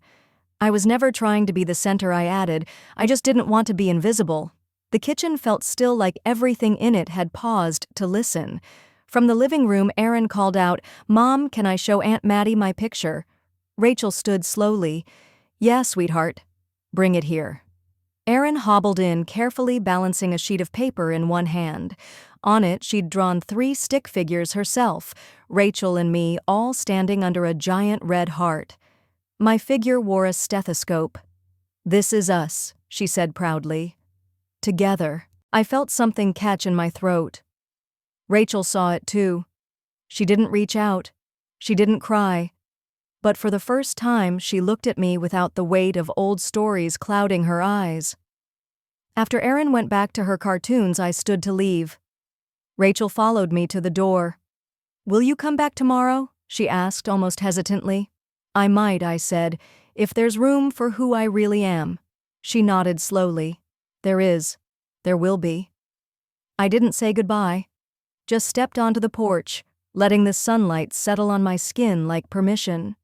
"I was never trying to be the center," I added. "I just didn't want to be invisible." The kitchen felt still, like everything in it had paused to listen. From the living room, Aaron called out, "Mom, can I show Aunt Maddie my picture?" Rachel stood slowly. "Yeah, sweetheart. Bring it here." Aaron hobbled in, carefully balancing a sheet of paper in one hand. On it, she'd drawn 3 stick figures herself, Rachel and me, all standing under a giant red heart. My figure wore a stethoscope. "This is us," she said proudly. "Together." I felt something catch in my throat. Rachel saw it too. She didn't reach out. She didn't cry. But for the first time, she looked at me without the weight of old stories clouding her eyes. After Aaron went back to her cartoons, I stood to leave. Rachel followed me to the door. "Will you come back tomorrow?" she asked, almost hesitantly. "I might," I said, "if there's room for who I really am." She nodded slowly. "There is. There will be." I didn't say goodbye. Just stepped onto the porch, letting the sunlight settle on my skin like permission.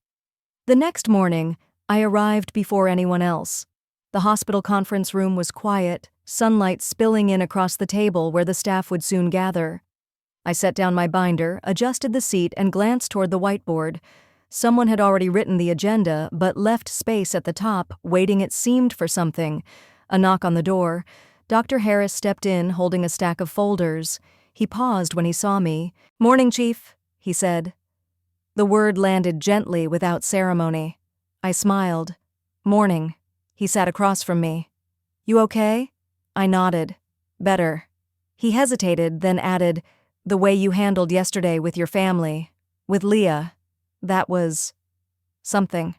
The next morning, I arrived before anyone else. The hospital conference room was quiet, sunlight spilling in across the table where the staff would soon gather. I set down my binder, adjusted the seat, and glanced toward the whiteboard. Someone had already written the agenda, but left space at the top, waiting it seemed for something. A knock on the door. Dr. Harris stepped in, holding a stack of folders. He paused when he saw me. "Morning, Chief," he said. The word landed gently, without ceremony. I smiled. "Morning." He sat across from me. "You okay?" I nodded. "Better." He hesitated, then added, "The way you handled yesterday with your family, with Leah, that was something."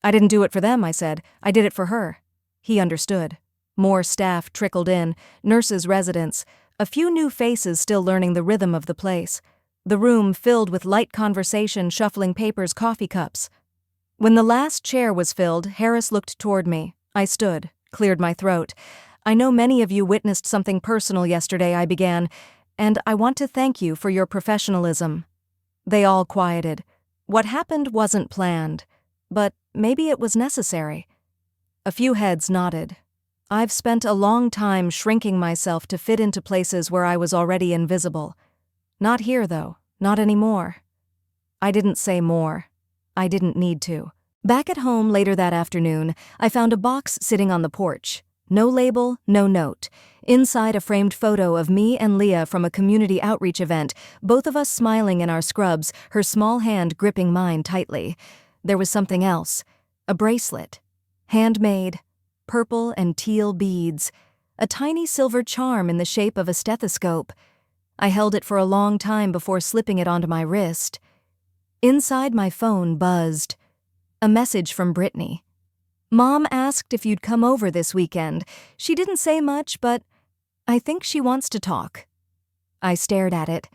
"I didn't do it for them," I said. "I did it for her." He understood. More staff trickled in, nurses, residents, a few new faces still learning the rhythm of the place. The room filled with light conversation, shuffling papers, coffee cups. When the last chair was filled, Harris looked toward me. I stood, cleared my throat. "I know many of you witnessed something personal yesterday," I began, "and I want to thank you for your professionalism." They all quieted. What happened wasn't planned, but maybe it was necessary. A few heads nodded. I've spent a long time shrinking myself to fit into places where I was already invisible. Not here, though. Not anymore. I didn't say more. I didn't need to. Back at home later that afternoon, I found a box sitting on the porch. No label, no note. Inside, a framed photo of me and Leah from a community outreach event, both of us smiling in our scrubs, her small hand gripping mine tightly. There was something else. A bracelet. Handmade. Purple and teal beads. A tiny silver charm in the shape of a stethoscope. I held it for a long time before slipping it onto my wrist. Inside, my phone buzzed. A message from Brittany. Mom asked if you'd come over this weekend. She didn't say much, but I think she wants to talk. I stared at it.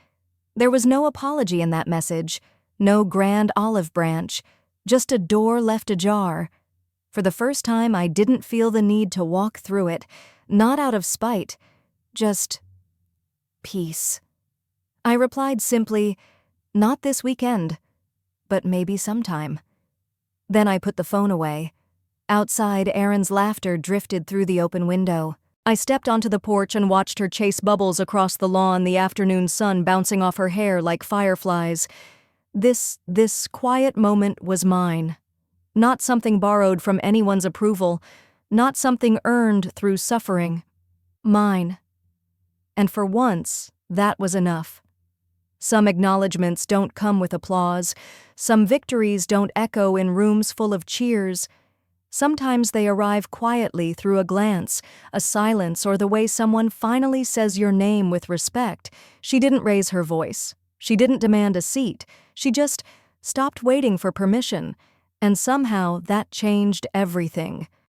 There was no apology in that message, no grand olive branch, just a door left ajar. For the first time, I didn't feel the need to walk through it, not out of spite, just peace. I replied simply, "Not this weekend, but maybe sometime." Then I put the phone away. Outside, Erin's laughter drifted through the open window. I stepped onto the porch and watched her chase bubbles across the lawn, the afternoon sun bouncing off her hair like fireflies. This quiet moment was mine. Not something borrowed from anyone's approval, not something earned through suffering. Mine. And for once, that was enough. Some acknowledgments don't come with applause. Some victories don't echo in rooms full of cheers. Sometimes they arrive quietly through a glance, a silence, or the way someone finally says your name with respect. She didn't raise her voice. She didn't demand a seat. She just stopped waiting for permission. And somehow that changed everything.